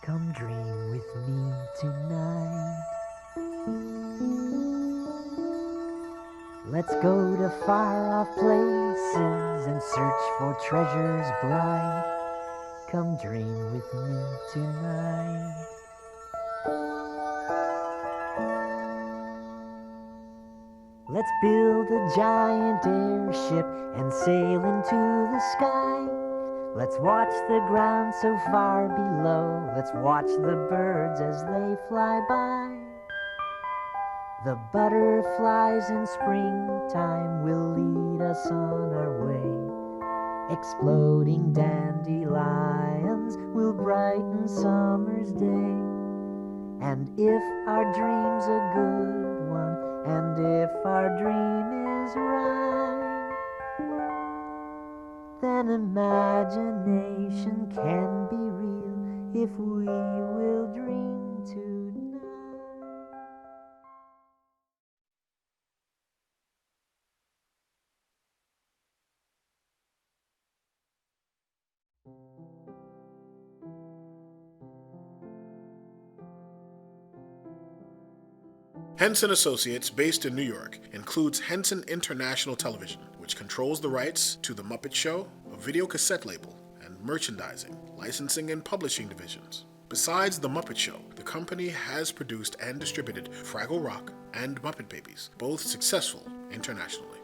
Come dream with me tonight. Let's go to far-off places and search for treasures bright. Come dream with me tonight. Let's build a giant airship and sail into the sky. Let's watch the ground so far below. Let's watch the birds as they fly by. The butterflies in springtime will lead us on our way. Exploding dandelions will brighten summer's day. And if our dream's a good one, and if our dream is right, then imagination can be real if we will dream tonight. Henson Associates, based in New York, includes Henson International Television, which controls the rights to The Muppet Show, a video cassette label, and merchandising, licensing, and publishing divisions. Besides The Muppet Show, the company has produced and distributed Fraggle Rock and Muppet Babies, both successful internationally.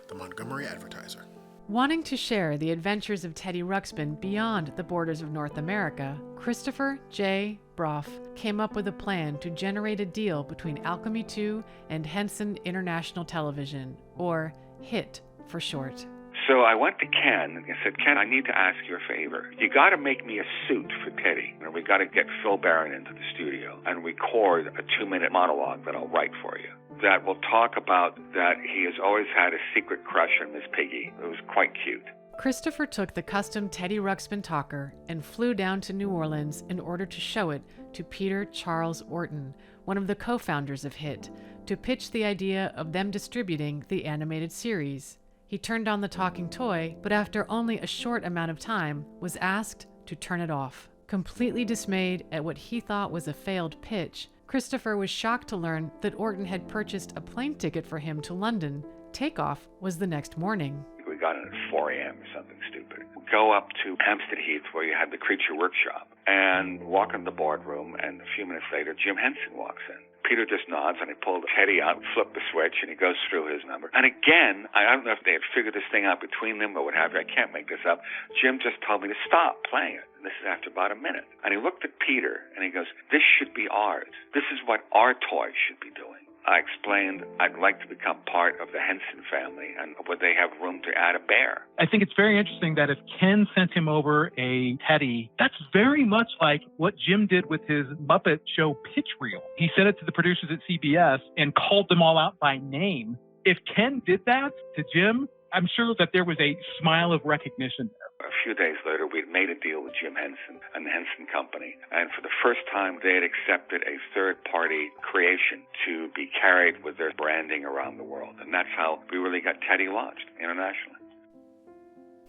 The Montgomery Advertiser. Wanting to share the adventures of Teddy Ruxpin beyond the borders of North America, Christopher J. Broff came up with a plan to generate a deal between Alchemy II and Henson International Television, or HIT for short. So I went to Ken and I said, Ken, I need to ask you a favor. You got to make me a suit for Teddy. And we got to get Phil Barron into the studio and record a 2-minute monologue that I'll write for you. That will talk about that he has always had a secret crush on Miss Piggy. It was quite cute. Christopher took the custom Teddy Ruxpin talker and flew down to New Orleans in order to show it to Peter Charles Orton, one of the co-founders of HIT, to pitch the idea of them distributing the animated series. He turned on the talking toy, but after only a short amount of time, was asked to turn it off. Completely dismayed at what he thought was a failed pitch, Christopher was shocked to learn that Orton had purchased a plane ticket for him to London. Takeoff was the next morning. We got in at 4 a.m. or something stupid. Go up to Hampstead Heath where you had the Creature Workshop and walk in the boardroom, and a few minutes later, Jim Henson walks in. Peter just nods, and he pulled Teddy out, flipped the switch, and he goes through his number. And again, I don't know if they had figured this thing out between them or what have you. I can't make this up. Jim just told me to stop playing it. And this is after about a minute. And he looked at Peter, and he goes, this should be ours. This is what our toy should be doing. I explained I'd like to become part of the Henson family, and would they have room to add a bear? I think it's very interesting that if Ken sent him over a Teddy, that's very much like what Jim did with his Muppet Show pitch reel. He sent it to the producers at CBS and called them all out by name. If Ken did that to Jim, I'm sure that there was a smile of recognition there. A few days later, we'd made a deal with Jim Henson and the Henson Company, and for the first time, they had accepted a third-party creation to be carried with their branding around the world, and that's how we really got Teddy launched internationally.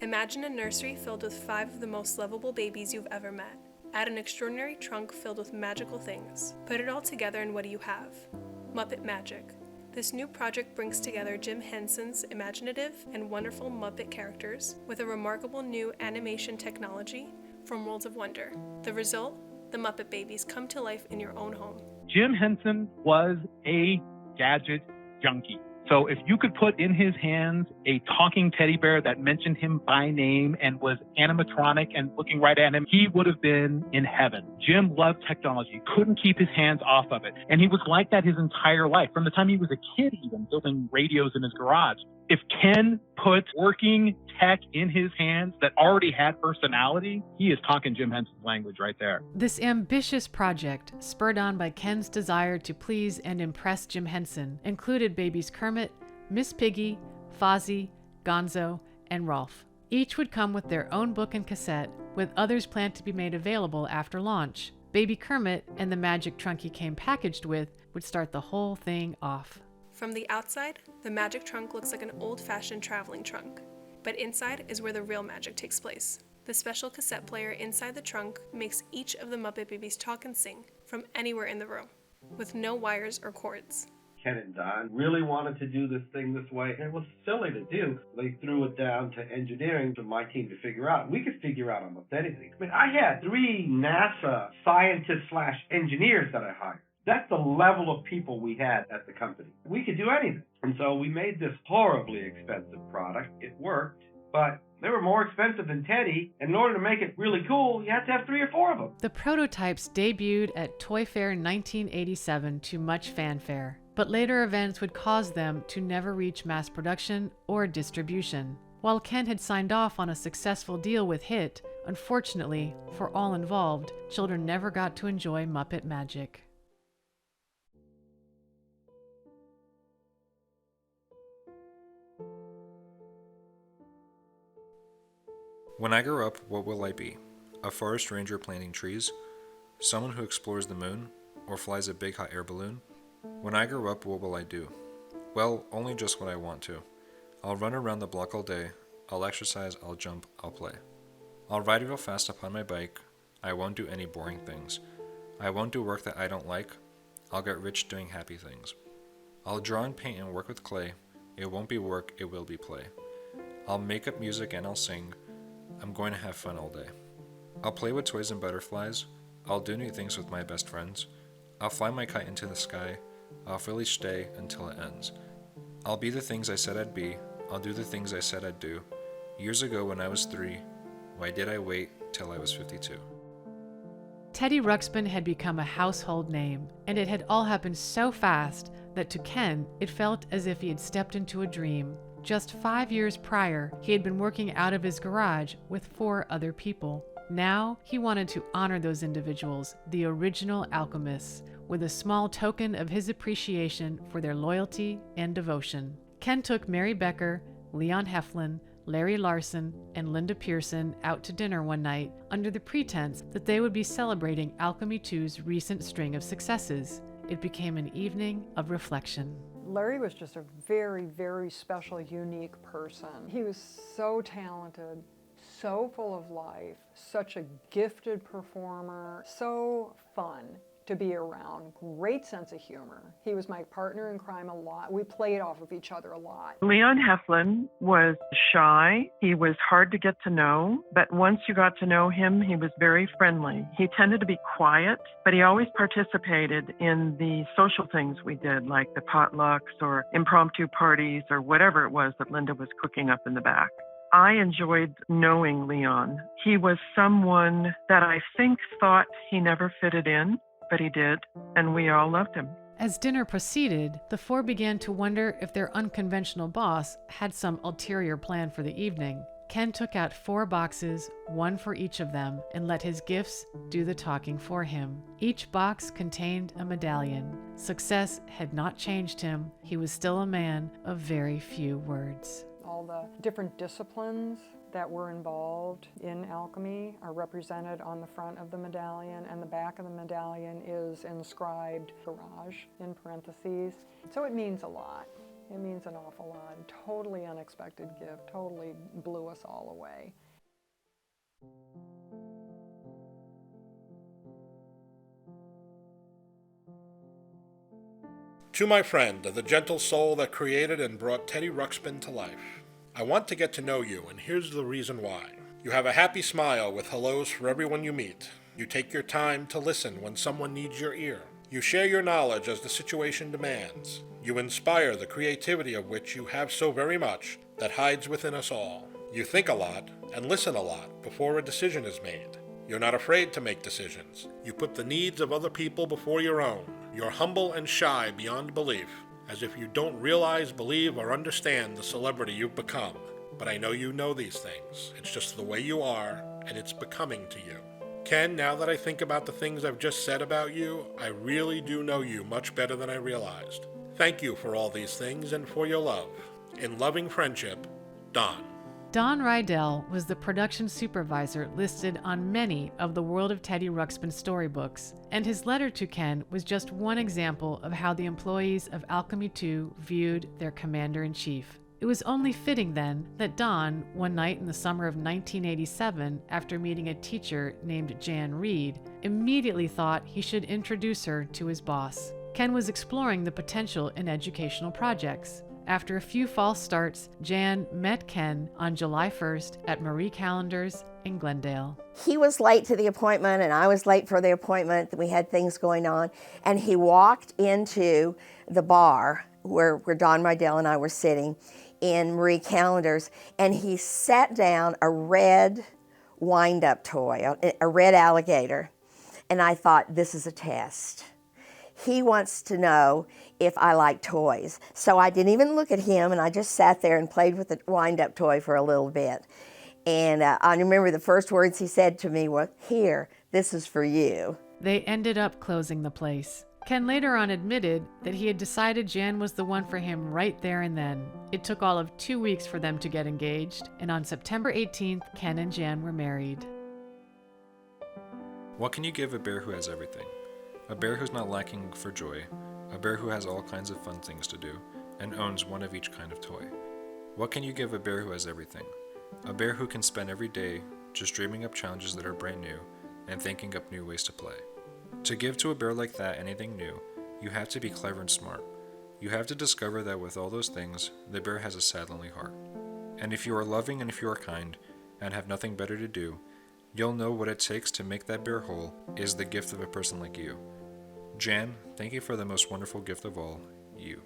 Imagine a nursery filled with 5 of the most lovable babies you've ever met. Add an extraordinary trunk filled with magical things. Put it all together, and what do you have? Muppet Magic. This new project brings together Jim Henson's imaginative and wonderful Muppet characters with a remarkable new animation technology from Worlds of Wonder. The result? The Muppet Babies come to life in your own home. Jim Henson was a gadget junkie. So if you could put in his hands a talking teddy bear that mentioned him by name and was animatronic and looking right at him, he would have been in heaven. Jim loved technology, couldn't keep his hands off of it. And he was like that his entire life, from the time he was a kid even, building radios in his garage. If Ken put working tech in his hands that already had personality, he is talking Jim Henson's language right there. This ambitious project, spurred on by Ken's desire to please and impress Jim Henson, included babies Kermit, Miss Piggy, Fozzie, Gonzo, and Rolf. Each would come with their own book and cassette, with others planned to be made available after launch. Baby Kermit and the magic trunk he came packaged with would start the whole thing off. From the outside, the magic trunk looks like an old-fashioned traveling trunk. But inside is where the real magic takes place. The special cassette player inside the trunk makes each of the Muppet Babies talk and sing from anywhere in the room, with no wires or cords. Ken and Don really wanted to do this thing this way, and it was silly to do. They threw it down to engineering to my team to figure out. We could figure out almost anything. I mean, I had 3 NASA scientists/engineers that I hired. That's the level of people we had at the company. We could do anything. And so we made this horribly expensive product. It worked, but they were more expensive than Teddy, and in order to make it really cool, you had to have 3 or 4 of them. The prototypes debuted at Toy Fair 1987 to much fanfare, but later events would cause them to never reach mass production or distribution. While Ken had signed off on a successful deal with HIT, unfortunately, for all involved, children never got to enjoy Muppet magic. When I grow up, what will I be? A forest ranger planting trees? Someone who explores the moon? Or flies a big hot air balloon? When I grow up, what will I do? Well, only just what I want to. I'll run around the block all day. I'll exercise, I'll jump, I'll play. I'll ride real fast upon my bike. I won't do any boring things. I won't do work that I don't like. I'll get rich doing happy things. I'll draw and paint and work with clay. It won't be work, it will be play. I'll make up music and I'll sing. I'm going to have fun all day. I'll play with toys and butterflies. I'll do new things with my best friends. I'll fly my kite into the sky. I'll really stay until it ends. I'll be the things I said I'd be. I'll do the things I said I'd do. Years ago when I was 3, why did I wait till I was 52? Teddy Ruxpin had become a household name, and it had all happened so fast that to Ken, it felt as if he had stepped into a dream. Just 5 years prior, he had been working out of his garage with 4 other people. Now, he wanted to honor those individuals, the original alchemists, with a small token of his appreciation for their loyalty and devotion. Ken took Mary Becker, Leon Heflin, Larry Larson, and Linda Pearson out to dinner one night under the pretense that they would be celebrating Alchemy II's recent string of successes. It became an evening of reflection. Larry was just a very, very special, unique person. He was so talented, so full of life, such a gifted performer, so fun to be around, great sense of humor. He was my partner in crime a lot. We played off of each other a lot. Leon Heflin was shy. He was hard to get to know, but once you got to know him, he was very friendly. He tended to be quiet, but he always participated in the social things we did, like the potlucks or impromptu parties or whatever it was that Linda was cooking up in the back. I enjoyed knowing Leon. He was someone that I think thought he never fitted in, but he did, and we all loved him. As dinner proceeded, the 4 began to wonder if their unconventional boss had some ulterior plan for the evening. Ken took out 4 boxes, 1 for each of them, and let his gifts do the talking for him. Each box contained a medallion. Success had not changed him. He was still a man of very few words. All the different disciplines that were involved in alchemy are represented on the front of the medallion, and the back of the medallion is inscribed garage in parentheses. So it means a lot. It means an awful lot. Totally unexpected gift, totally blew us all away. To my friend, the gentle soul that created and brought Teddy Ruxpin to life. I want to get to know you, and here's the reason why. You have a happy smile with hellos for everyone you meet. You take your time to listen when someone needs your ear. You share your knowledge as the situation demands. You inspire the creativity of which you have so very much that hides within us all. You think a lot and listen a lot before a decision is made. You're not afraid to make decisions. You put the needs of other people before your own. You're humble and shy beyond belief, as if you don't realize, believe, or understand the celebrity you've become. But I know you know these things. It's just the way you are, and it's becoming to you. Ken, now that I think about the things I've just said about you, I really do know you much better than I realized. Thank you for all these things and for your love. In loving friendship, Don. Don Rydell was the production supervisor listed on many of the World of Teddy Ruxpin storybooks, and his letter to Ken was just one example of how the employees of Alchemy II viewed their commander-in-chief. It was only fitting then that Don, one night in the summer of 1987, after meeting a teacher named Jan Reed, immediately thought he should introduce her to his boss. Ken was exploring the potential in educational projects. After a few false starts, Jan met Ken on July 1st at Marie Callender's in Glendale. He was late to the appointment and I was late for the appointment. We had things going on, and he walked into the bar where Don Rydell and I were sitting in Marie Callender's, and he sat down a red wind-up toy, a red alligator, and I thought, this is a test. He wants to know if I like toys. So I didn't even look at him, and I just sat there and played with the wind-up toy for a little bit. And I remember the first words he said to me were, "Here, this is for you." They ended up closing the place. Ken later on admitted that he had decided Jan was the one for him right there and then. It took all of 2 weeks for them to get engaged, and on September 18th, Ken and Jan were married. What can you give a bear who has everything? A bear who's not lacking for joy, a bear who has all kinds of fun things to do, and owns one of each kind of toy. What can you give a bear who has everything? A bear who can spend every day just dreaming up challenges that are brand new and thinking up new ways to play. To give to a bear like that anything new, you have to be clever and smart. You have to discover that with all those things, the bear has a sad, lonely heart. And if you are loving and if you are kind, and have nothing better to do, you'll know what it takes to make that bear whole is the gift of a person like you. Jan, thank you for the most wonderful gift of all, you.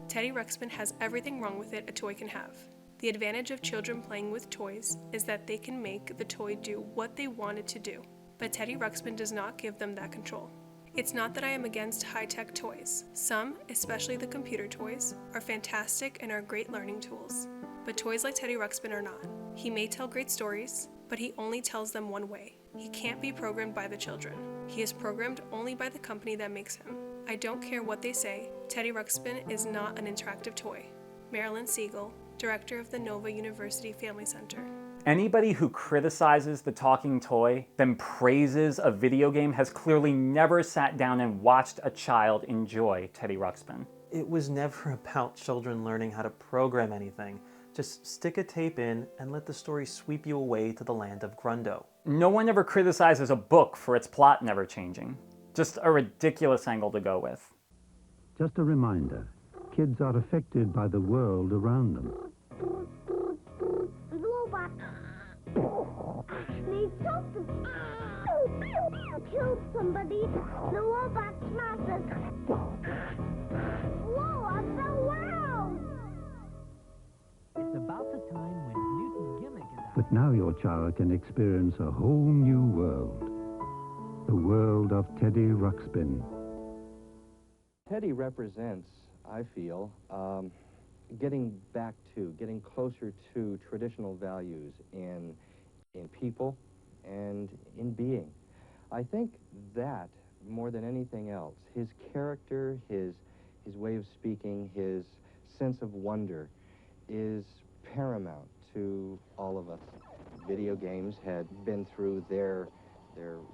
Teddy Ruxpin has everything wrong with it a toy can have. The advantage of children playing with toys is that they can make the toy do what they want it to do, but Teddy Ruxpin does not give them that control. It's not that I am against high-tech toys. Some, especially the computer toys, are fantastic and are great learning tools. But toys like Teddy Ruxpin are not. He may tell great stories, but he only tells them one way. He can't be programmed by the children. He is programmed only by the company that makes him. I don't care what they say, Teddy Ruxpin is not an interactive toy. Marilyn Siegel, director of the Nova University Family Center. Anybody who criticizes the talking toy, then praises a video game, has clearly never sat down and watched a child enjoy Teddy Ruxpin. It was never about children learning how to program anything. Just stick a tape in and let the story sweep you away to the land of Grundo. No one ever criticizes a book for its plot never changing. Just a ridiculous angle to go with. Just a reminder, kids are affected by the world around them. They killed somebody. The robot smashed us. Blow up the world! It's about the time when Newton's gimmick is out. But now your child can experience a whole new world. The world of Teddy Ruxpin. Teddy represents, I feel, getting closer to traditional values in people and in being. I think that, more than anything else, his character, his way of speaking, his sense of wonder is paramount to all of us. Video games had been through their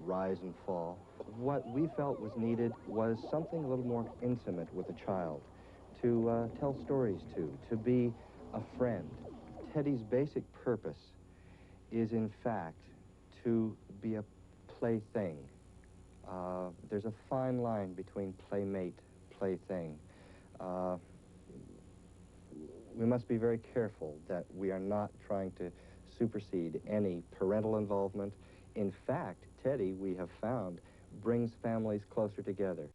rise and fall. What we felt was needed was something a little more intimate with a child, to tell stories to be a friend. Teddy's basic purpose is, in fact, to be a plaything. There's a fine line between playmate, plaything. We must be very careful that we are not trying to supersede any parental involvement. In fact, Teddy, we have found, brings families closer together.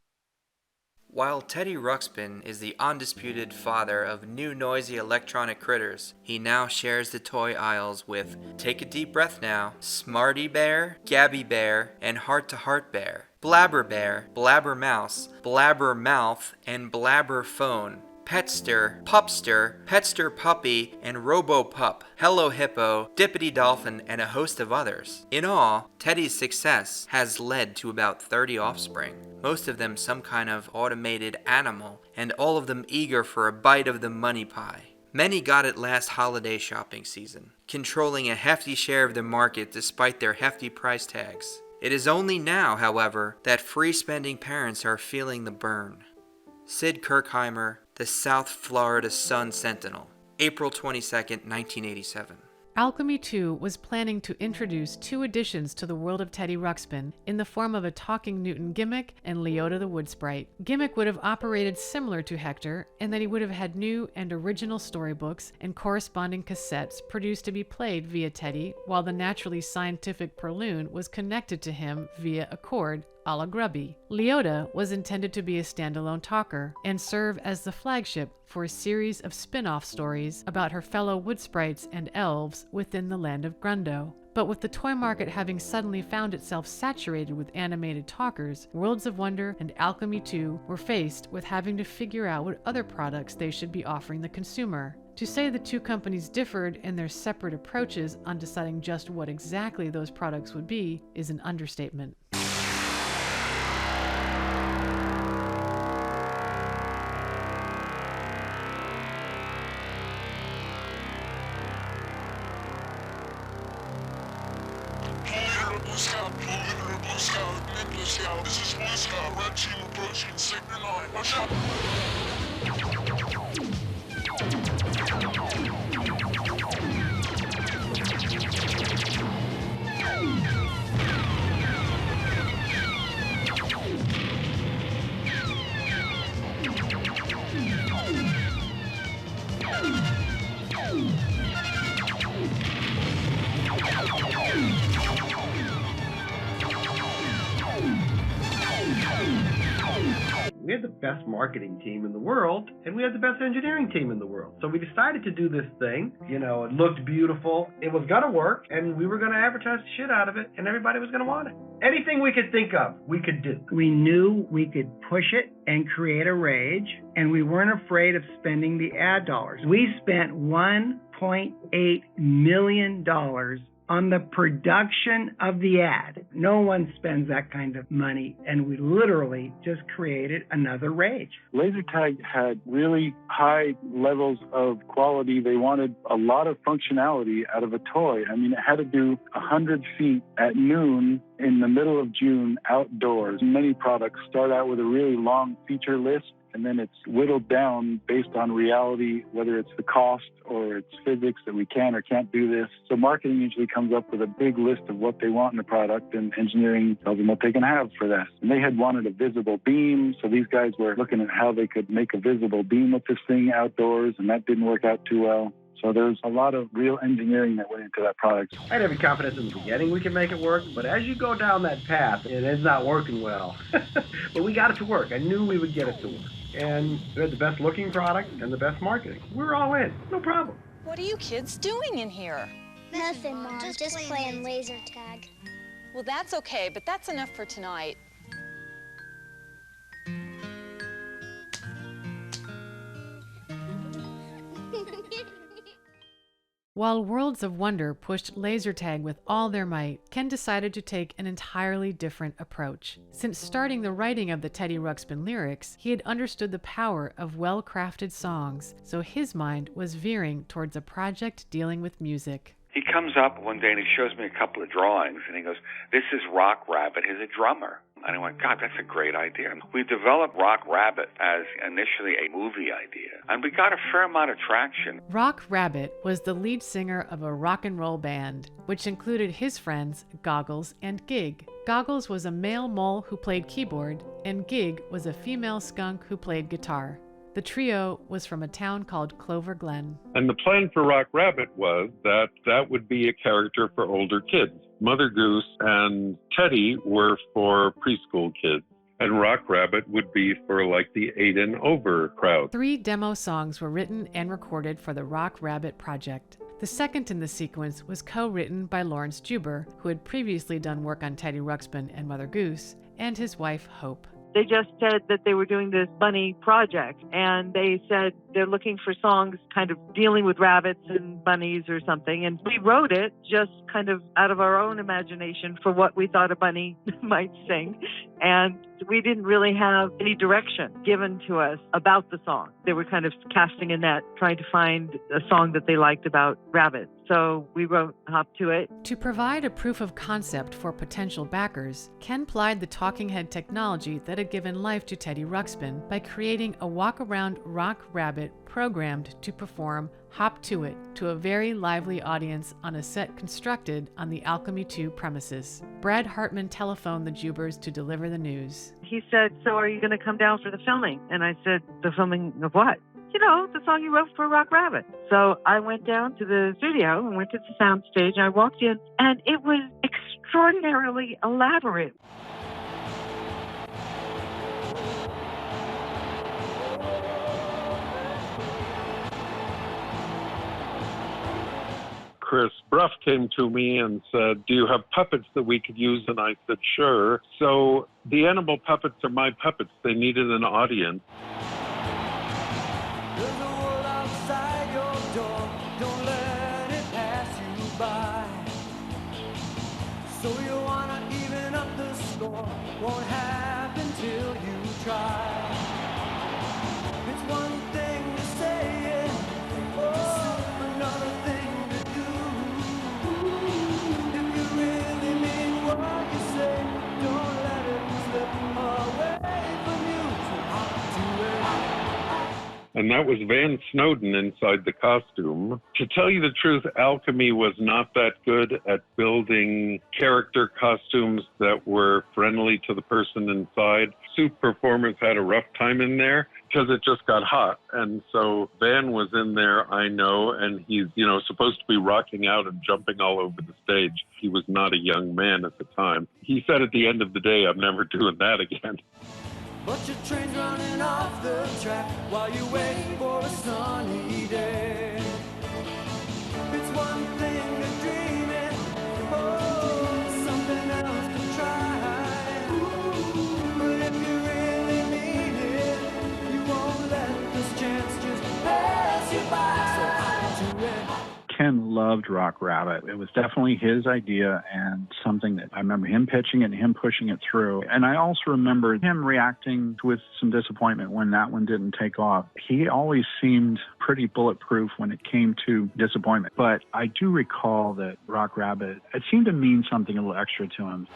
While Teddy Ruxpin is the undisputed father of new noisy electronic critters, he now shares the toy aisles with Take a Deep Breath Now, Smarty Bear, Gabby Bear, and Heart to Heart Bear, Blabber Bear, Blabber Mouse, Blabber Mouth, and Blabber Phone, Petster, Pupster, Petster Puppy, and Robo Pup, Hello Hippo, Dippity Dolphin, and a host of others. In all, Teddy's success has led to about 30 offspring, most of them some kind of automated animal, and all of them eager for a bite of the money pie. Many got it last holiday shopping season, controlling a hefty share of the market despite their hefty price tags. It is only now, however, that free-spending parents are feeling the burn. Sid Kirkheimer, The South Florida Sun Sentinel, April 22nd, 1987. Alchemy II was planning to introduce 2 additions to the World of Teddy Ruxpin in the form of a talking Newton gimmick and Leota the Wood Sprite. Gimmick would have operated similar to Hector in that he would have had new and original storybooks and corresponding cassettes produced to be played via Teddy, while the naturally scientific Purloon was connected to him via a cord, a la Grubby. Leota was intended to be a standalone talker and serve as the flagship for a series of spin-off stories about her fellow wood sprites and elves within the land of Grundo. But with the toy market having suddenly found itself saturated with animated talkers, Worlds of Wonder and Alchemy II were faced with having to figure out what other products they should be offering the consumer. To say the 2 companies differed in their separate approaches on deciding just what exactly those products would be is an understatement. This is Boy Scout, red team approaching sector 9. Watch out! We had the best marketing team in the world, and we had the best engineering team in the world. So we decided to do this thing. You know, it looked beautiful. It was going to work, and we were going to advertise the shit out of it, and everybody was going to want it. Anything we could think of, we could do. We knew we could push it and create a rage, and we weren't afraid of spending the ad dollars. We spent $1.8 million on the production of the ad. No one spends that kind of money, and we literally just created another rage. Laser tag had really high levels of quality. They wanted a lot of functionality out of a toy. I mean, it had to do 100 feet at noon in the middle of June outdoors. Many products start out with a really long feature list, and then it's whittled down based on reality, whether it's the cost or it's physics that we can or can't do this. So marketing usually comes up with a big list of what they want in the product, and engineering tells them what they can have for that. And they had wanted a visible beam, so these guys were looking at how they could make a visible beam with this thing outdoors, and that didn't work out too well. So there's a lot of real engineering that went into that product. I had every confidence in the beginning we could make it work, but as you go down that path, it is not working well. But we got it to work. I knew we would get it to work. And we had the best looking product and the best marketing. We were all in, no problem. What are you kids doing in here? Nothing, Mom. Just playing laser tag. Well, that's okay, but that's enough for tonight. While Worlds of Wonder pushed laser tag with all their might, Ken decided to take an entirely different approach. Since starting the writing of the Teddy Ruxpin lyrics, he had understood the power of well-crafted songs, so his mind was veering towards a project dealing with music. He comes up one day and he shows me a couple of drawings, and he goes, "This is Rock Rabbit. He's a drummer." And I went, "God, that's a great idea." We developed Rock Rabbit as initially a movie idea, and we got a fair amount of traction. Rock Rabbit was the lead singer of a rock and roll band, which included his friends Goggles and Gig. Goggles was a male mole who played keyboard, and Gig was a female skunk who played guitar. The trio was from a town called Clover Glen. And the plan for Rock Rabbit was that that would be a character for older kids. Mother Goose and Teddy were for preschool kids, and Rock Rabbit would be for like the 8 and over crowd. 3 demo songs were written and recorded for the Rock Rabbit project. The second in the sequence was co-written by Lawrence Juber, who had previously done work on Teddy Ruxpin and Mother Goose, and his wife Hope. They just said that they were doing this bunny project, and they said they're looking for songs kind of dealing with rabbits and bunnies or something. And we wrote it just kind of out of our own imagination for what we thought a bunny might sing. And we didn't really have any direction given to us about the song. They were kind of casting a net, trying to find a song that they liked about rabbits. So we wrote Hop to It. To provide a proof of concept for potential backers, Ken plied the talking head technology that had given life to Teddy Ruxpin by creating a walk-around rock rabbit programmed to perform Hop to It to a very lively audience on a set constructed on the Alchemy II premises. Brad Hartman telephoned the Jubers to deliver the news. He said, "So are you going to come down for the filming?" And I said, "The filming of what?" "You know, the song you wrote for Rock Rabbit." So I went down to the studio and went to the sound stage. I walked in, and it was extraordinarily elaborate. Chris Bruff came to me and said, "Do you have puppets that we could use?" And I said, "Sure." So the animal puppets are my puppets. They needed an audience. There's a world outside your door. Don't let it pass you by. So you wanna even up the score. Won't happen till you try. It's one thing to say it, oh, another thing to do. If you really mean what you say, don't let it slip away from you. So hop to it. And that was Van Snowden inside the costume. To tell you the truth, Alchemy was not that good at building character costumes that were friendly to the person inside. Suit performers had a rough time in there because it just got hot. And so Van was in there, I know, and he's, supposed to be rocking out and jumping all over the stage. He was not a young man at the time. He said at the end of the day, "I'm never doing that again." But your train's running off the track while you wait for a sunny day. It's one thing to dream it, oh, something else to try. But if you really mean it, you won't let this chance just pass you by. So hop to it. Ken loved Rock Rabbit. It was definitely his idea and something that I remember him pitching it and him pushing it through. And I also remember him reacting with some disappointment when that one didn't take off. He always seemed pretty bulletproof when it came to disappointment. But I do recall that Rock Rabbit, it seemed to mean something a little extra to him.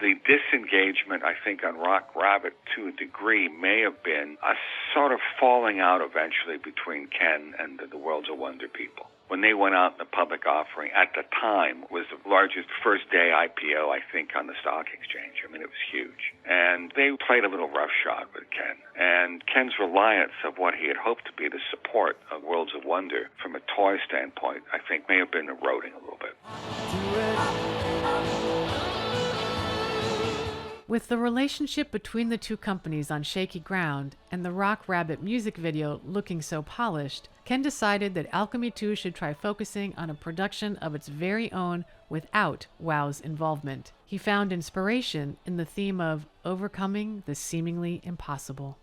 The disengagement, I think, on Rock Rabbit to a degree may have been a sort of falling out eventually between Ken and the Worlds of Wonder people. When they went out in the public offering, at the time, was the largest first-day IPO, I think, on the stock exchange. I mean, it was huge. And they played a little roughshod with Ken. And Ken's reliance of what he had hoped to be the support of Worlds of Wonder from a toy standpoint, I think, may have been eroding a little bit. With the relationship between the two companies on shaky ground and the Rock Rabbit music video looking so polished, Ken decided that Alchemy II should try focusing on a production of its very own without WOW's involvement. He found inspiration in the theme of overcoming the seemingly impossible.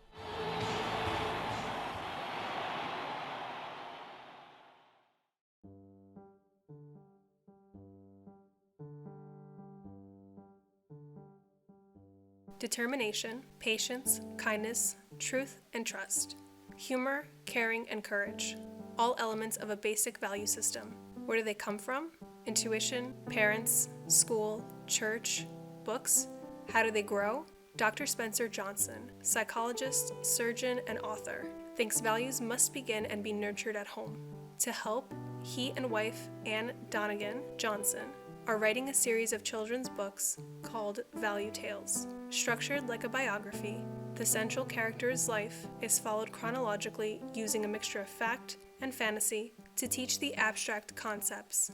Determination, patience, kindness, truth, and trust. Humor, caring, and courage. All elements of a basic value system. Where do they come from? Intuition, parents, school, church, books. How do they grow? Dr. Spencer Johnson, psychologist, surgeon, and author, thinks values must begin and be nurtured at home. To help, he and wife Ann Donegan Johnson are writing a series of children's books called Value Tales. Structured like a biography, the central character's life is followed chronologically using a mixture of fact and fantasy to teach the abstract concepts.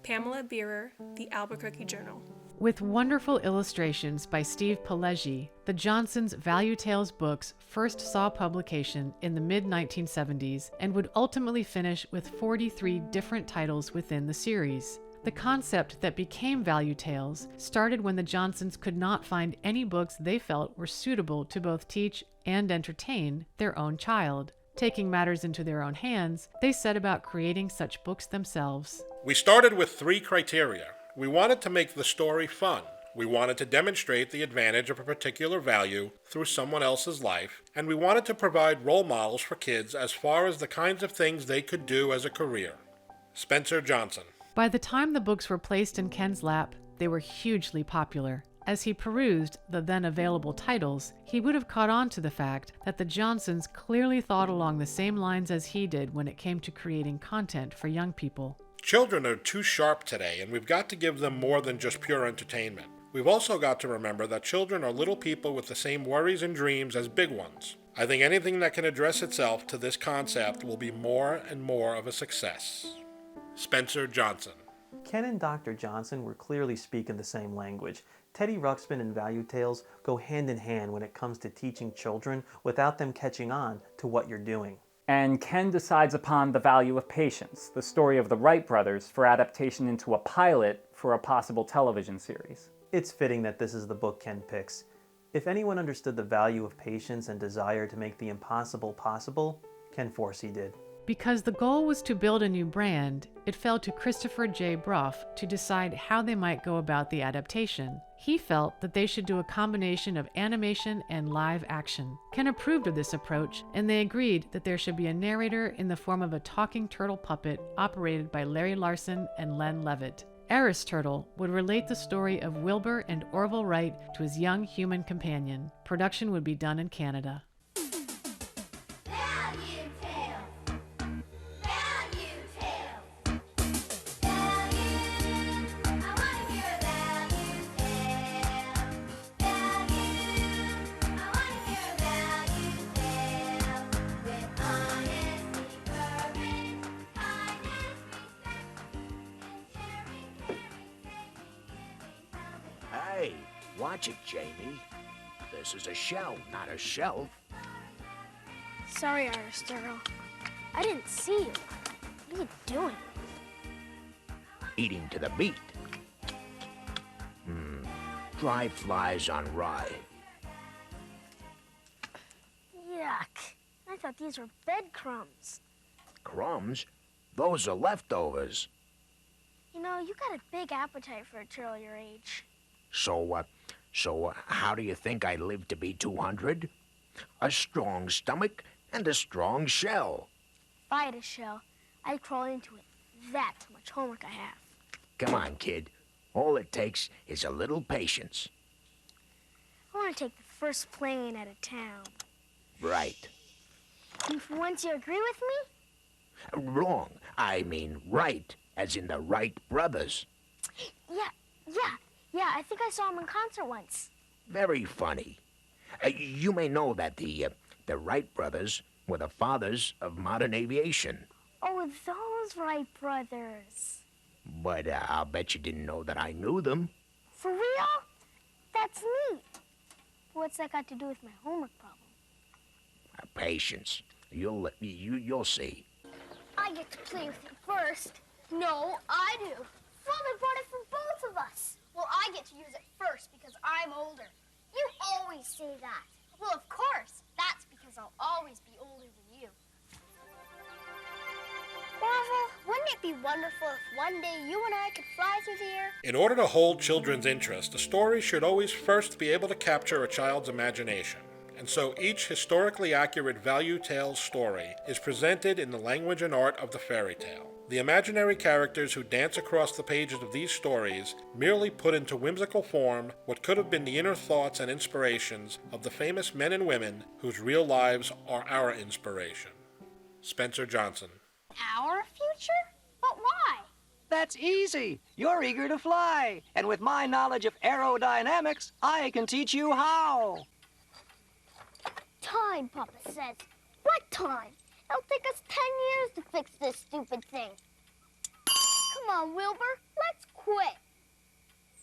Pamela Beerer, The Albuquerque Journal. With wonderful illustrations by Steve Pileggi, the Johnsons' Value Tales books first saw publication in the mid-1970s and would ultimately finish with 43 different titles within the series. The concept that became Value Tales started when the Johnsons could not find any books they felt were suitable to both teach and entertain their own child. Taking matters into their own hands, they set about creating such books themselves. We started with 3 criteria. We wanted to make the story fun. We wanted to demonstrate the advantage of a particular value through someone else's life, and we wanted to provide role models for kids as far as the kinds of things they could do as a career. Spencer Johnson. By the time the books were placed in Ken's lap, they were hugely popular. As he perused the then available titles, he would have caught on to the fact that the Johnsons clearly thought along the same lines as he did when it came to creating content for young people. Children are too sharp today, and we've got to give them more than just pure entertainment. We've also got to remember that children are little people with the same worries and dreams as big ones. I think anything that can address itself to this concept will be more and more of a success. Spencer Johnson. Ken and Dr. Johnson were clearly speaking the same language. Teddy Ruxpin and Value Tales go hand in hand when it comes to teaching children without them catching on to what you're doing. And Ken decides upon The Value of Patience, the story of the Wright Brothers, for adaptation into a pilot for a possible television series. It's fitting that this is the book Ken picks. If anyone understood the value of patience and desire to make the impossible possible, Ken Forsse did. Because the goal was to build a new brand, it fell to Christopher J. Bruff to decide how they might go about the adaptation. He felt that they should do a combination of animation and live action. Ken approved of this approach, and they agreed that there should be a narrator in the form of a talking turtle puppet operated by Larry Larson and Len Levitt. Eris Turtle would relate the story of Wilbur and Orville Wright to his young human companion. Production would be done in Canada. Hey, watch it, Jamie. This is a shell, not a shelf. Sorry, Iris Turtle. I didn't see you. What are you doing? Eating to the beat. Dry flies on rye. Yuck. I thought these were breadcrumbs. Crumbs? Those are leftovers. You know, you got a big appetite for a turtle your age. So how do you think I live to be 200? A strong stomach and a strong shell. If I had a shell, I'd crawl into it. That's how much homework I have. Come on, kid. All it takes is a little patience. I want to take the first plane out of town. Right. And for once you agree with me? Wrong. I mean right, as in the Wright Brothers. Yeah, I think I saw them in concert once. Very funny. You may know that the Wright Brothers were the fathers of modern aviation. Oh, those Wright Brothers. But I'll bet you didn't know that I knew them. For real? That's neat. What's that got to do with my homework problem? Patience. You'll see. I get to play with it first. No, I do. Father bought it for both of us. Well, I get to use it first because I'm older. You always say that. Well, of course. That's because I'll always be older than you. Marvel, wouldn't it be wonderful if one day you and I could fly through the air? In order to hold children's interest, a story should always first be able to capture a child's imagination. And so each historically accurate Value Tales story is presented in the language and art of the fairy tale. The imaginary characters who dance across the pages of these stories merely put into whimsical form what could have been the inner thoughts and inspirations of the famous men and women whose real lives are our inspiration. Spencer Johnson. Our future? But why? That's easy. You're eager to fly. And with my knowledge of aerodynamics, I can teach you how. Time, Papa says. What time? It'll take us 10 years to fix this stupid thing. Come on, Wilbur. Let's quit.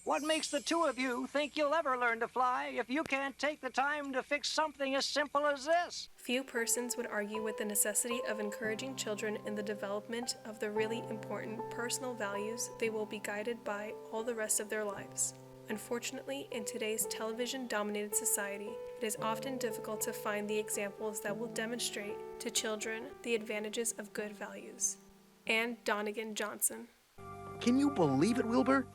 What makes the two of you think you'll ever learn to fly if you can't take the time to fix something as simple as this? Few persons would argue with the necessity of encouraging children in the development of the really important personal values they will be guided by all the rest of their lives. Unfortunately, in today's television-dominated society, it is often difficult to find the examples that will demonstrate to children the advantages of good values. Anne Donegan Johnson. Can you believe it, Wilbur?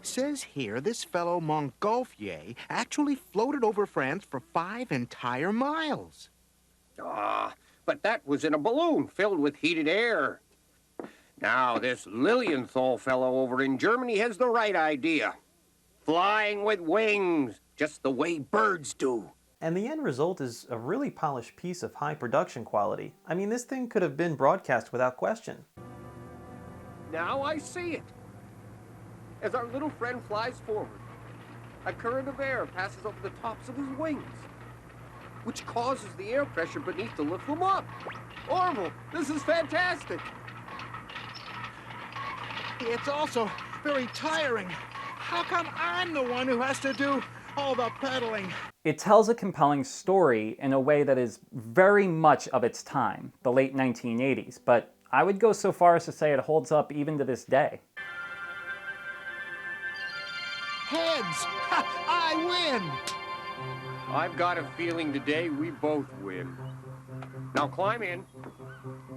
Says here this fellow Montgolfier actually floated over France for 5 entire miles. Ah, but that was in a balloon filled with heated air. Now, this Lilienthal fellow over in Germany has the right idea. Flying with wings, just the way birds do. And the end result is a really polished piece of high production quality. I mean, this thing could have been broadcast without question. Now I see it. As our little friend flies forward, a current of air passes over the tops of his wings, which causes the air pressure beneath to lift them up. Orville, this is fantastic. It's also very tiring. How come I'm the one who has to do all the pedaling? It tells a compelling story in a way that is very much of its time, the late 1980s, but I would go so far as to say it holds up even to this day. Heads! I win! I've got a feeling today we both win. Now climb in.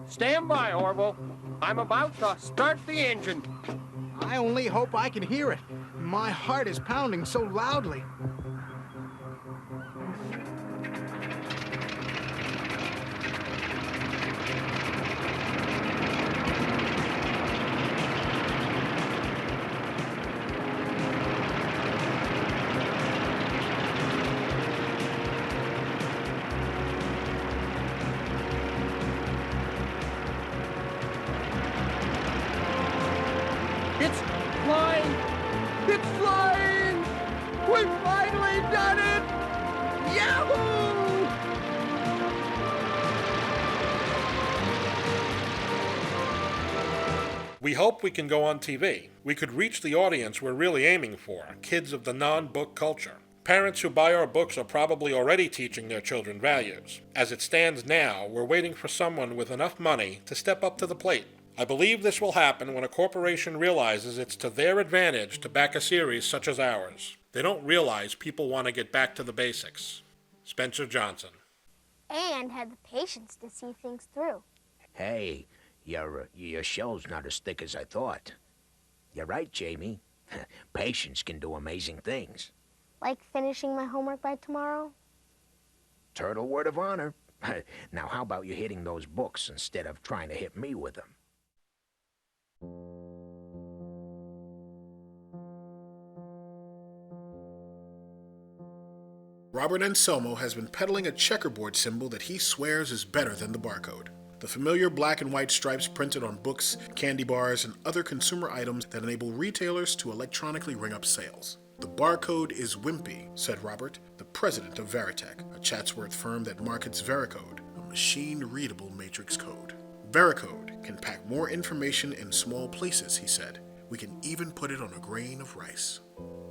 Stand by, Orville. I'm about to start the engine. I only hope I can hear it. My heart is pounding so loudly. It's flying! It's flying! We've finally done it! Yahoo! We hope we can go on TV. We could reach the audience we're really aiming for, kids of the non-book culture. Parents who buy our books are probably already teaching their children values. As it stands now, we're waiting for someone with enough money to step up to the plate. I believe this will happen when a corporation realizes it's to their advantage to back a series such as ours. They don't realize people want to get back to the basics. Spencer Johnson. And had the patience to see things through. Hey, your shell's not as thick as I thought. You're right, Jamie. Patience can do amazing things. Like finishing my homework by tomorrow? Turtle word of honor. Now, how about you hitting those books instead of trying to hit me with them? Robert Anselmo has been peddling a checkerboard symbol that he swears is better than the barcode. The familiar black and white stripes printed on books, candy bars, and other consumer items that enable retailers to electronically ring up sales. The barcode is wimpy, said Robert, the president of Veritech, a Chatsworth firm that markets Vericode, a machine-readable matrix code. Vericode can pack more information in small places, he said. We can even put it on a grain of rice.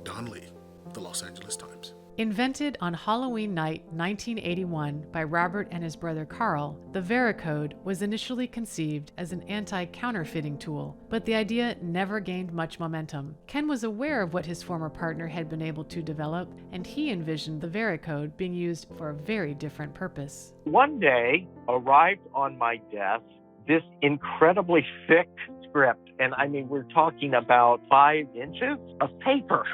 Don Lee, The Los Angeles Times. Invented on Halloween night 1981 by Robert and his brother Carl, the Vericode was initially conceived as an anti-counterfeiting tool, but the idea never gained much momentum. Ken was aware of what his former partner had been able to develop, and he envisioned the Vericode being used for a very different purpose. One day arrived on my desk this incredibly thick script, and I mean, we're talking about 5 inches of paper.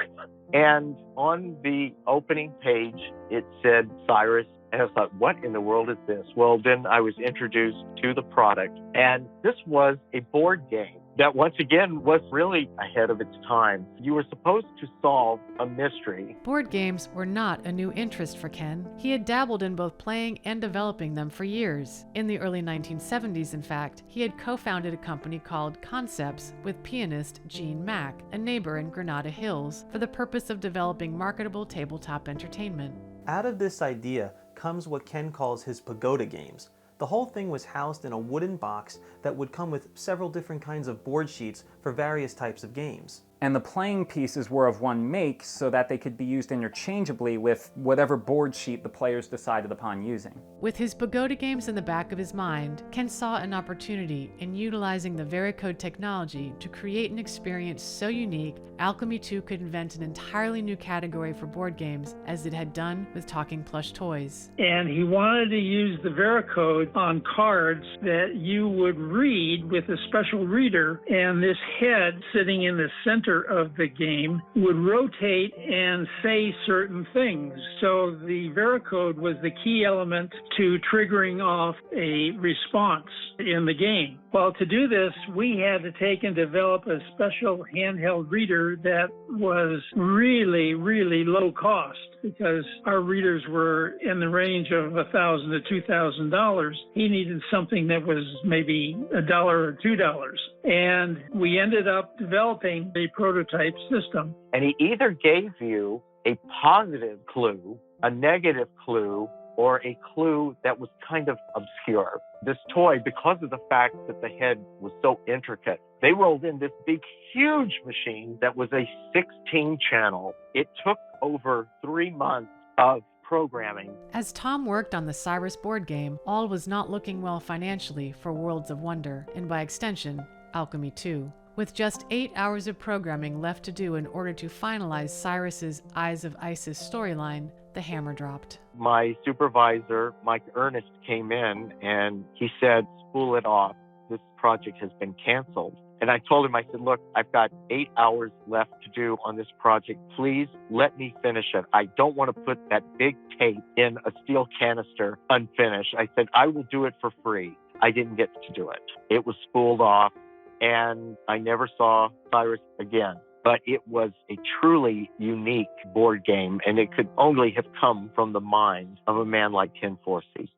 And on the opening page, it said Cyrus, and I thought, what in the world is this? Well, then I was introduced to the product, and this was a board game that once again was really ahead of its time. You were supposed to solve a mystery. Board games were not a new interest for Ken. He had dabbled in both playing and developing them for years. In the early 1970s, in fact, he had co-founded a company called Concepts with pianist Gene Mack, a neighbor in Granada Hills, for the purpose of developing marketable tabletop entertainment. Out of this idea comes what Ken calls his pagoda games. The whole thing was housed in a wooden box that would come with several different kinds of board sheets for various types of games. and the playing pieces were of one make so that they could be used interchangeably with whatever board sheet the players decided upon using. With his pagoda games in the back of his mind, Ken saw an opportunity in utilizing the Vericode technology to create an experience so unique, Alchemy II could invent an entirely new category for board games, as it had done with talking plush toys. And he wanted to use the Vericode on cards that you would read with a special reader, and this head sitting in the center of the game would rotate and say certain things. So the Vericode was the key element to triggering off a response in the game. Well, to do this, we had to take and develop a special handheld reader that was really, really low cost, because our readers were in the range of $1,000 to $2,000. He needed something that was maybe $1 or $2. And we ended up developing a prototype system. And he either gave you a positive clue, a negative clue, or a clue that was kind of obscure. This toy, because of the fact that the head was so intricate, they rolled in this big, huge machine that was a 16-channel. It took over 3 months of programming. As Tom worked on the Cyrus board game, all was not looking well financially for Worlds of Wonder, and by extension, Alchemy II. With just 8 hours of programming left to do in order to finalize Cyrus's Eyes of Isis storyline, the hammer dropped. My supervisor, Mike Ernest, came in and he said, "Spool it off. This project has been canceled." And I told him, I said, "Look, I've got 8 hours left to do on this project. Please let me finish it. I don't want to put that big tape in a steel canister unfinished." I said, "I will do it for free." I didn't get to do it. It was spooled off, and I never saw Cyrus again. But it was a truly unique board game, and it could only have come from the mind of a man like Ken Forsse.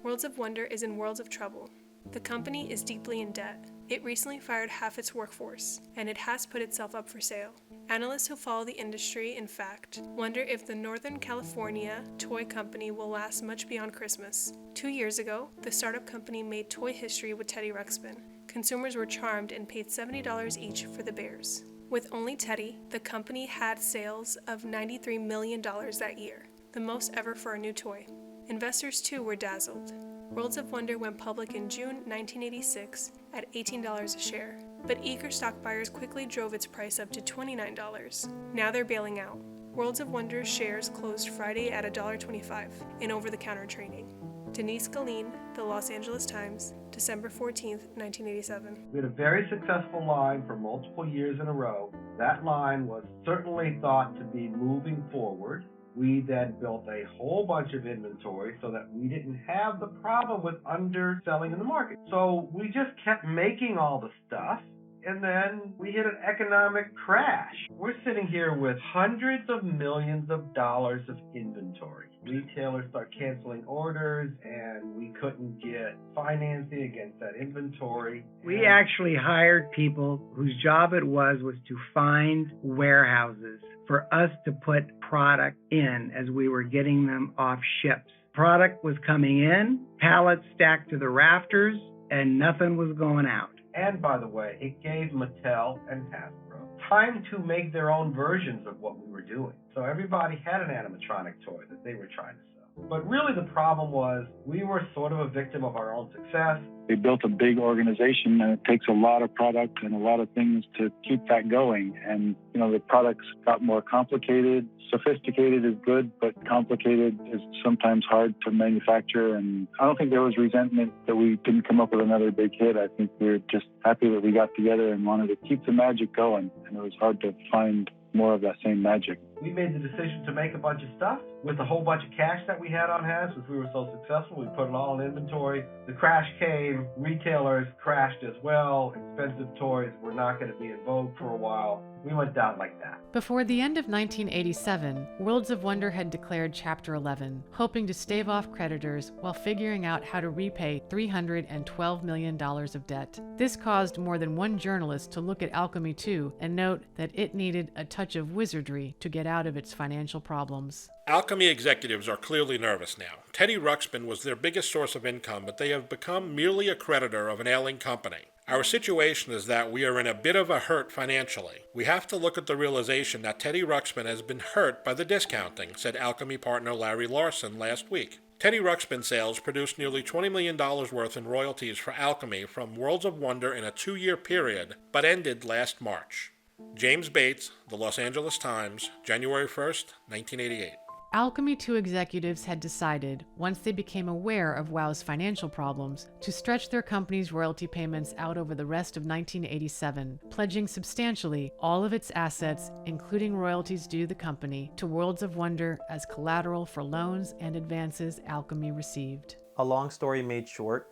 Worlds of Wonder is in worlds of trouble. The company is deeply in debt. It recently fired half its workforce, and it has put itself up for sale. Analysts who follow the industry, in fact, wonder if the Northern California toy company will last much beyond Christmas. 2 years ago, the startup company made toy history with Teddy Ruxpin. Consumers were charmed and paid $70 each for the bears. With only Teddy, the company had sales of $93 million that year, the most ever for a new toy. Investors too were dazzled. Worlds of Wonder went public in June 1986 at $18 a share, but eager stock buyers quickly drove its price up to $29. Now they're bailing out. Worlds of Wonder's shares closed Friday at $1.25 in over-the-counter trading. Denise Galeen, The Los Angeles Times, December 14, 1987. We had a very successful line for multiple years in a row. That line was certainly thought to be moving forward. We then built a whole bunch of inventory so that we didn't have the problem with underselling in the market. So we just kept making all the stuff, and then we hit an economic crash. We're sitting here with hundreds of millions of dollars of inventory. Retailers start canceling orders, and we couldn't get financing against that inventory. We actually hired people whose job it was to find warehouses for us to put product in as we were getting them off ships. Product was coming in, pallets stacked to the rafters, and nothing was going out. And by the way, it gave Mattel and Hasbro time to make their own versions of what we were doing. So everybody had an animatronic toy that they were trying to sell. But really the problem was we were sort of a victim of our own success. They built a big organization, and it takes a lot of product and a lot of things to keep that going. And, you know, the products got more complicated. Sophisticated is good, but complicated is sometimes hard to manufacture. And I don't think there was resentment that we didn't come up with another big hit. I think we were just happy that we got together and wanted to keep the magic going. And it was hard to find more of that same magic. We made the decision to make a bunch of stuff with a whole bunch of cash that we had on hand. Since we were so successful, we put it all in inventory. The crash came, retailers crashed as well. Expensive toys were not going to be in vogue for a while. We went down like that. Before the end of 1987, Worlds of Wonder had declared Chapter 11, hoping to stave off creditors while figuring out how to repay $312 million of debt. This caused more than one journalist to look at Alchemy II and note that it needed a touch of wizardry to get out of its financial problems. Alchemy executives are clearly nervous now. Teddy Ruxpin was their biggest source of income, but they have become merely a creditor of an ailing company. Our situation is that we are in a bit of a hurt financially. We have to look at the realization that Teddy Ruxpin has been hurt by the discounting, said Alchemy partner Larry Larson last week. Teddy Ruxpin sales produced nearly $20 million worth in royalties for Alchemy from Worlds of Wonder in a 2-year period, but ended last March. James Bates, The Los Angeles Times, January 1st, 1988. Alchemy II executives had decided, once they became aware of WoW's financial problems, to stretch their company's royalty payments out over the rest of 1987, pledging substantially all of its assets, including royalties due the company, to Worlds of Wonder as collateral for loans and advances Alchemy received. A long story made short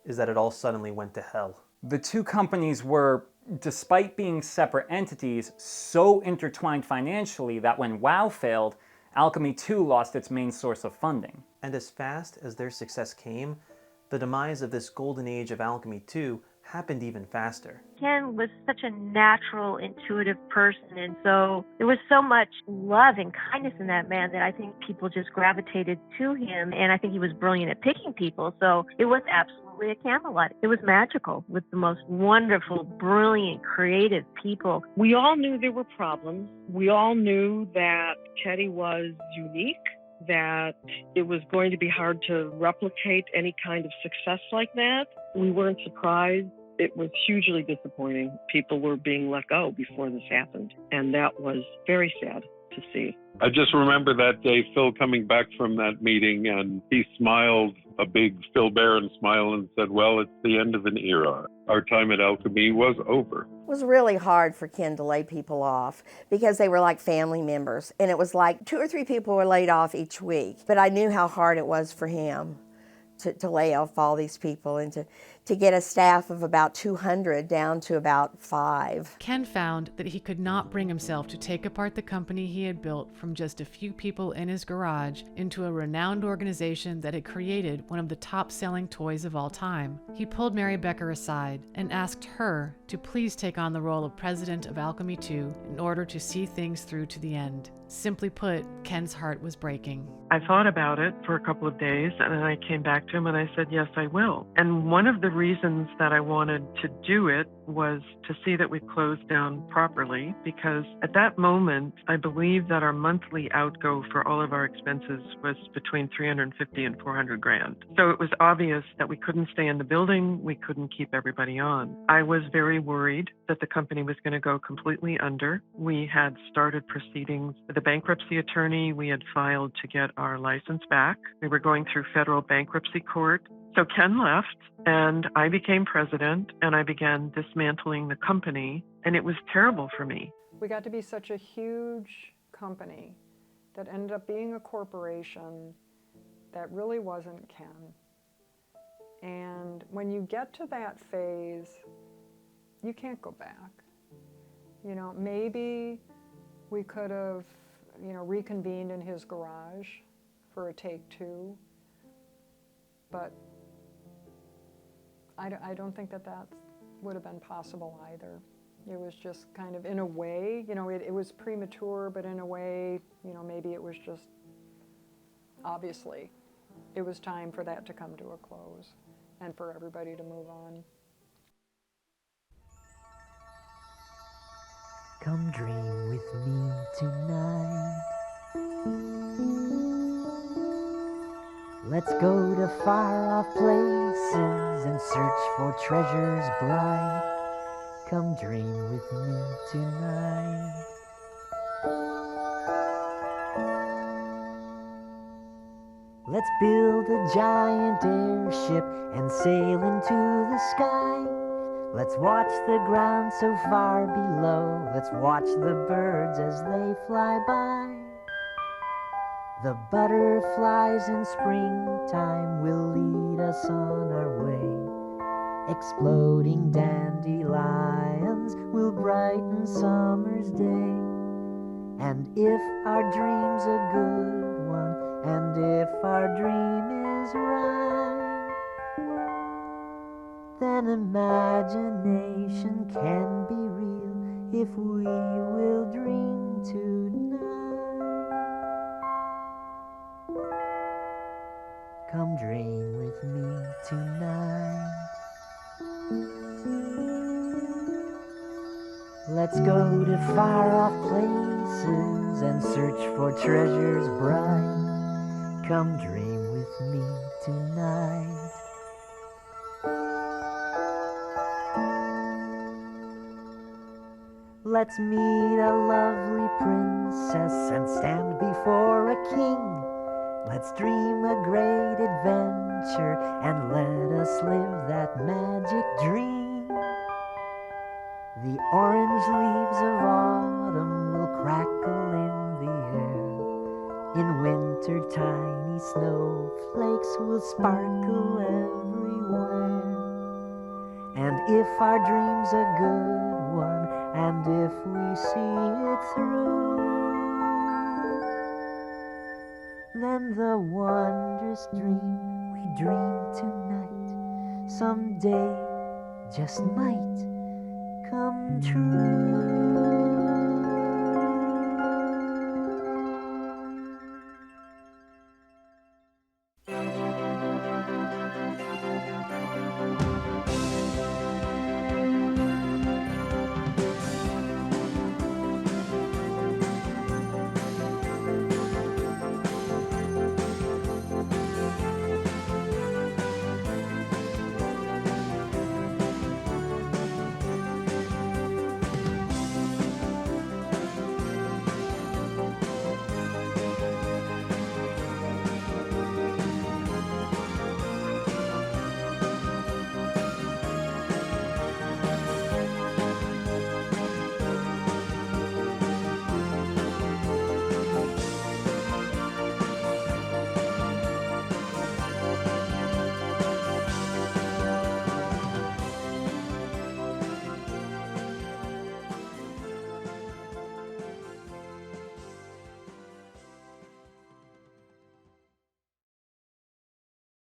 is that it all suddenly went to hell. The two companies were, despite being separate entities, so intertwined financially that when WoW failed, Alchemy II lost its main source of funding. And as fast as their success came, the demise of this golden age of Alchemy II happened even faster. Ken was such a natural, intuitive person, and so there was so much love and kindness in that man that I think people just gravitated to him, and I think he was brilliant at picking people, so it was absolutely a Camelot. It was magical with the most wonderful, brilliant, creative people. We all knew there were problems. We all knew that Teddy was unique, that it was going to be hard to replicate any kind of success like that. We weren't surprised. It was hugely disappointing. People were being let go before this happened, and that was very sad to see. I just remember that day, Phil coming back from that meeting, and he smiled, a big Phil Barron smile, and said, well, it's the end of an era. Our time at Alchemy was over. It was really hard for Ken to lay people off because they were like family members. And it was like 2 or 3 people were laid off each week. But I knew how hard it was for him to lay off all these people and to get a staff of about 200 down to about 5. Ken found that he could not bring himself to take apart the company he had built from just a few people in his garage into a renowned organization that had created one of the top-selling toys of all time. He pulled Mary Becker aside and asked her to please take on the role of president of Alchemy II in order to see things through to the end. Simply put, Ken's heart was breaking. I thought about it for a couple of days, and then I came back to him and I said, yes, I will. And one of the reasons that I wanted to do it was to see that we closed down properly, because at that moment, I believe that our monthly outgo for all of our expenses was between $350 and $400,000. So it was obvious that we couldn't stay in the building, we couldn't keep everybody on. I was very worried that the company was going to go completely under. We had started proceedings with the bankruptcy attorney. We had filed to get our license back. We were going through federal bankruptcy court. So Ken left, and I became president, and I began dismantling the company, and it was terrible for me. We got to be such a huge company that ended up being a corporation that really wasn't Ken. And when you get to that phase, you can't go back. You know, maybe we could have, reconvened in his garage for a take 2, but I don't think that would have been possible either. It was just kind of, in a way, it was premature, but in a way, maybe it was just, obviously, it was time for that to come to a close and for everybody to move on. Come dream with me tonight. Let's go to far-off places and search for treasures bright. Come dream with me tonight. Let's build a giant airship and sail into the sky. Let's watch the ground so far below. Let's watch the birds as they fly by. The butterflies in springtime will lead us on our way. Exploding dandelions will brighten summer's day. And if our dream's a good one, and if our dream is right, then imagination can be real if we will dream tonight. Come dream with me tonight. Let's go to far-off places and search for treasures bright. Come dream with me tonight. Let's meet a lovely princess and stand before a king. Let's dream a great adventure and let us live that magic dream. The orange leaves of autumn will crackle in the air. In winter, tiny snowflakes will sparkle everywhere. And if our dream's a good one, and if we see it through, then the wondrous dream we dream tonight someday just might come true.